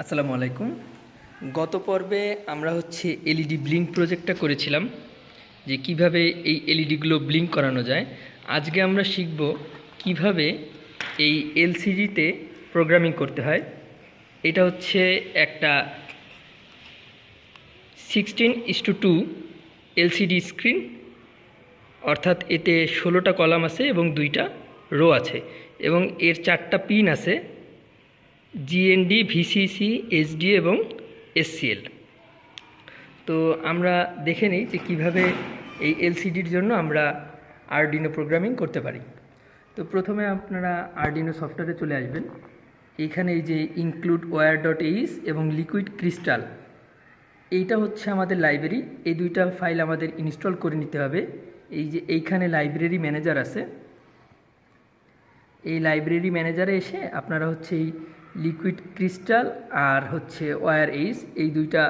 আসসালামু আলাইকুম। গত পর্বে আমরা এলইডি ব্লিঙ্ক প্রজেক্টটা করেছিলাম, যে কিভাবে এই এলইডিগুলো ব্লিঙ্ক করানো যায়। আজকে আমরা শিখব কিভাবে এই এলসিডিতে প্রোগ্রামিং করতে হয়। এটা একটা 16:2 এলসিডি স্ক্রিন, অর্থাৎ এতে 16টা কলাম আছে এবং 2টা রো আছে, এবং এর 4টা পিন আছে: জিএনডি, ভিসিসি, এসডি এবং এসসিএল। তো আমরা দেখে নিই যে কীভাবে এই এলসিডির জন্য আমরা আরডিনো প্রোগ্রামিং করতে পারি। তো প্রথমে আপনারা আরডিনো সফটওয়্যারে চলে আসবেন। এইখানে এই যে ইনক্লুড ওয়্যার.এইচ এবং লিকুইড ক্রিস্টাল, এইটা আমাদের লাইব্রেরি। এই দুইটা ফাইল আমাদের ইনস্টল করে নিতে হবে। এই যে এইখানে লাইব্রেরি ম্যানেজার আছে, এই লাইব্রেরি ম্যানেজারে এসে আপনারা এই লিকুইড ক্রিস্টাল আর ওয়্যার.এইচ এই দুইটা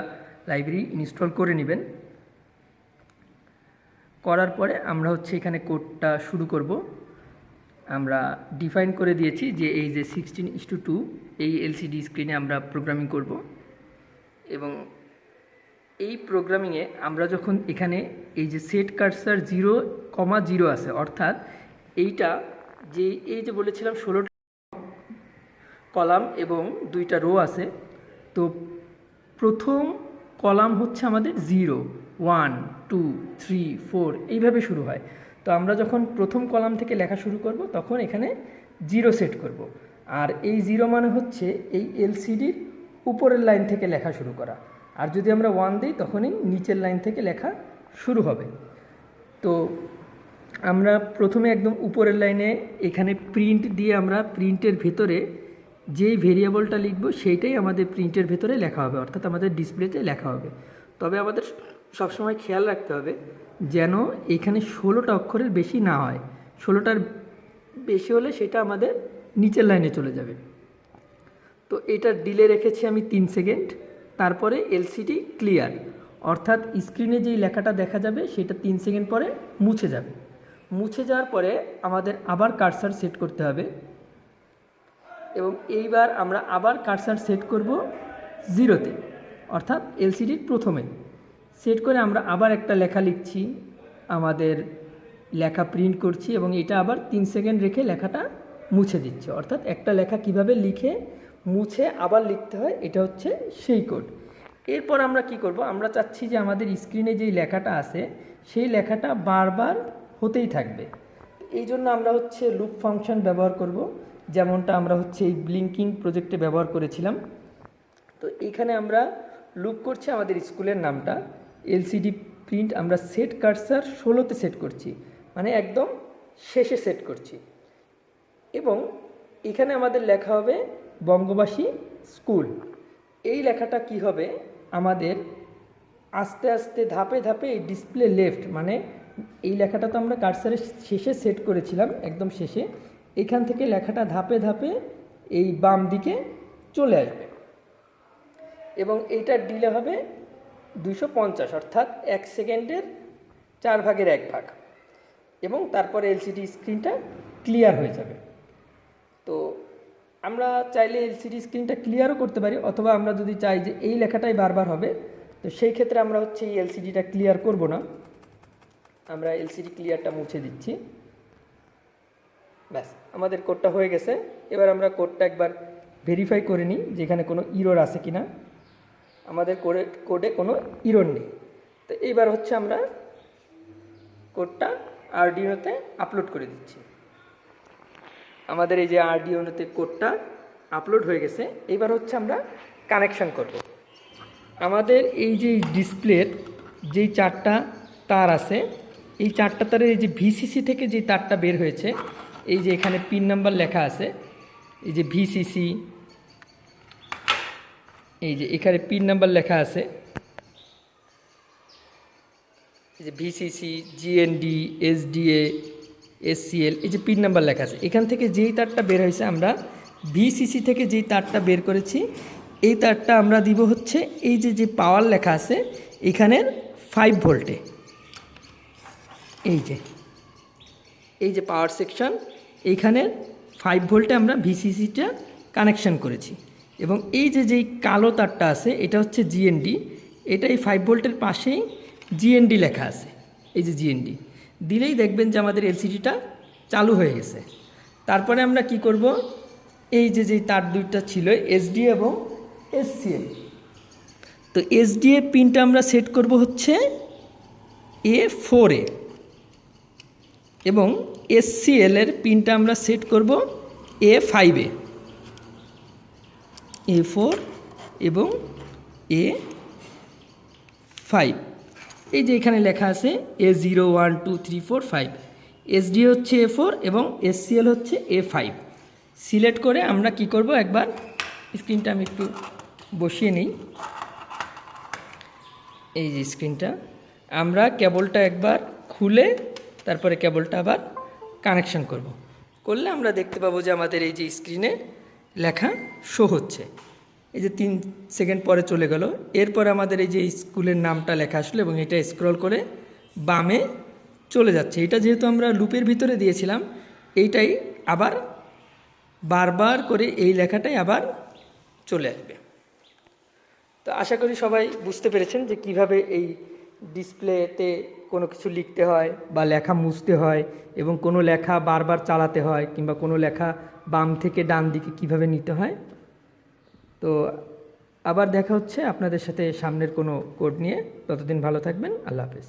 লাইব্রেরি ইনস্টল করে নেবেন। করার পরে আমরা এখানে কোডটা শুরু করব। আমরা ডিফাইন করে দিয়েছি যে এই যে 16:2 এই এলসিডি স্ক্রিনে আমরা প্রোগ্রামিং করব, এবং এই প্রোগ্রামিংয়ে আমরা যখন এখানে এই যে সেট কার্সার 0,0 আছে, অর্থাৎ এইটা এই যে বলেছিলাম 16টা কলাম এবং 2টা রো আছে। তো প্রথম কলাম আমাদের 0, 1, 2, 3, 4 এইভাবে শুরু হয়। তো আমরা যখন প্রথম কলাম থেকে লেখা শুরু করব তখন এখানে 0 সেট করব, আর এই 0 মানে এই এলসিডির উপরের লাইন থেকে লেখা শুরু করা। আর যদি আমরা 1 দিই তখনই নিচের লাইন থেকে লেখা শুরু হবে। তো আমরা প্রথমে একদম উপরের লাইনে এখানে প্রিন্ট দিয়ে আমরা প্রিন্টের ভেতরে যেই ভেরিয়েবলটা লিখব সেইটাই আমাদের প্রিন্টের ভেতরে লেখা হবে, অর্থাৎ আমাদের ডিসপ্লেতে লেখা হবে। তবে আমাদের সবসময় খেয়াল রাখতে হবে যেন এখানে 16টা অক্ষরের বেশি না হয়। 16টার বেশি হলে সেটা আমাদের নিচের লাইনে চলে যাবে। তো এটার ডিলে রেখেছি আমি 3 সেকেন্ড। তারপরে এলসিডি ক্লিয়ার, অর্থাৎ স্ক্রিনে যেই লেখাটা দেখা যাবে সেটা 3 সেকেন্ড পরে মুছে যাবে। মুছে যাওয়ার পরে আমাদের আবার কার্সার সেট করতে হবে, এবং এইবার আমরা আবার কার্সার সেট করব 0-তে, অর্থাৎ এলসিডির প্রথমে সেট করে আমরা আবার একটা লেখা লিখছি, আমাদের লেখা প্রিন্ট করছি, এবং এটা আবার 3 সেকেন্ড রেখে লেখাটা মুছে দিচ্ছে। অর্থাৎ একটা লেখা কিভাবে লিখে মুছে আবার লিখতে হয়, এটা সেই কোড। এরপর আমরা কি করব, আমরা চাচ্ছি যে আমাদের স্ক্রিনে যেই লেখাটা আছে সেই লেখাটা বারবার হতেই থাকবে। এই জন্য আমরা লুপ ফাংশন ব্যবহার করব, যেমনটা আমরা এই ব্লিঙ্কিং প্রজেক্টে ব্যবহার করেছিলাম। তো এইখানে আমরা লুপ করছি আমাদের স্কুলের নামটা। এলসিডি প্রিন্ট আমরা সেট কার্সার 16তে সেট করছি, মানে একদম শেষে সেট করছি, এবং এখানে আমাদের লেখা হবে বঙ্গবাসী স্কুল। এই লেখাটা কি হবে, আমাদের আস্তে আস্তে ধাপে ধাপে এই ডিসপ্লে লেফট, মানে এই লেখাটা তো আমরা কার্সারের শেষে সেট করেছিলাম, একদম শেষে, এখান থেকে লেখাটা ধাপে ধাপে এই বাম দিকে চলে আসবে, এবং এইটার ডিলে হবে 250, অর্থাৎ 1 সেকেন্ডের 1/4 ভাগ, এবং তারপরে এলসিডি স্ক্রিনটা ক্লিয়ার হয়ে যাবে। তো আমরা চাইলে এলসিডি স্ক্রিনটা ক্লিয়ারও করতে পারি, অথবা আমরা যদি চাই যে এই লেখাটাই বারবার হবে, তো সেই ক্ষেত্রে আমরা এই এলসিডিটা ক্লিয়ার করব না, আমরা এলসিডি ক্লিয়ারটা মুছে দিচ্ছি। ব্যাস, আমাদের কোডটা হয়ে গেছে। এবার আমরা কোডটা একবার ভেরিফাই করে নিই যেখানে কোনো ইরর আছে কিনা। আমাদের কোডে কোনো ইরর নেই। তো এইবার আমরা কোডটা আরডিনোতে আপলোড করে দিচ্ছি। আমাদের এই যে আরডিনোতে কোডটা আপলোড হয়ে গেছে। এইবার আমরা কানেকশন করব। আমাদের এই যে ডিসপ্লের যেই 4টা তার আছে, এই 4টা তারের এই যে ভিসিসি থেকে যে তারটা বের হয়েছে, এই যে এখানে পিন নাম্বার লেখা আছে, এই যে ভিসিসি, এই যে এখানে পিন নাম্বার লেখা আছে, এই যে ভিসিসি, জিএনডি, এসডিএ, এসসিএল, এই যে পিন নাম্বার লেখা আছে। এখান থেকে যেই তারটা বের হয়েছে, আমরা ভিসিসি থেকে যেই তারটা বের করেছি, এই তারটা আমরা দিব এই যে পাওয়ার লেখা আছে এখানের 5 ভোল্টে। এই যে পাওয়ার সেকশন, এইখানে 5 ভোল্টে আমরা ভিসিসিটা কানেকশন করেছি, এবং এই যে যেই কালো তারটা আছে এটা হচ্ছে জিএনডি, এটা এই 5 ভোল্টের পাশেই জিএনডি লেখা আছে। এই যে জিএনডি দিলেই দেখবেন যে আমাদের এলসিডিটা চালু হয়ে গেছে। তারপরে আমরা কি করব, এই যে যেই তার দুইটা ছিল এসডি এবং এসসিএল, তো এসডিএ পিনটা আমরা সেট করব হচ্ছে A4-এ এবং এসসিএল এর পিনটা আমরা সেট করব A5-এ। A4 এবং A5, এই যে এখানে লেখা আছে A0 1 2 3 4 5, এসডি হচ্ছে A4 এবং এসসিএল হচ্ছে A5। সিলেক্ট করে আমরা কি করব, একবার স্ক্রিনটা আমি একটু বসিয়ে নিই। এই যে স্ক্রিনটা আমরা কেবলটা একবার খুলে তারপরে কেবলটা আবার কানেকশন করলে আমরা দেখতে পাবো যে আমাদের এই যে স্ক্রিনে লেখা শো হচ্ছে। এই যে 3 সেকেন্ড পরে চলে গেল, এরপর আমাদের এই যে স্কুলের নামটা লেখা আসলো এবং এটা স্ক্রল করে বামে চলে যাচ্ছে। এটা যেহেতু আমরা লুপের ভিতরে দিয়েছিলাম, এইটাই আবার বারবার করে এই লেখাটাই আবার চলে আসবে। তো আশা করি সবাই বুঝতে পেরেছেন যে কিভাবে এই ডিসপ্লেতে কোনো কিছু লিখতে হয় বা লেখা মুছতে হয় এবং কোনো লেখা বারবার চালাতে হয় কিংবা কোনো লেখা বাম থেকে ডান দিকে কিভাবে নিতে হয়। তো আবার দেখা হচ্ছে আপনাদের সাথে সামনের কোনো কোড নিয়ে। ততদিন ভালো থাকবেন। আল্লাহ হাফেজ।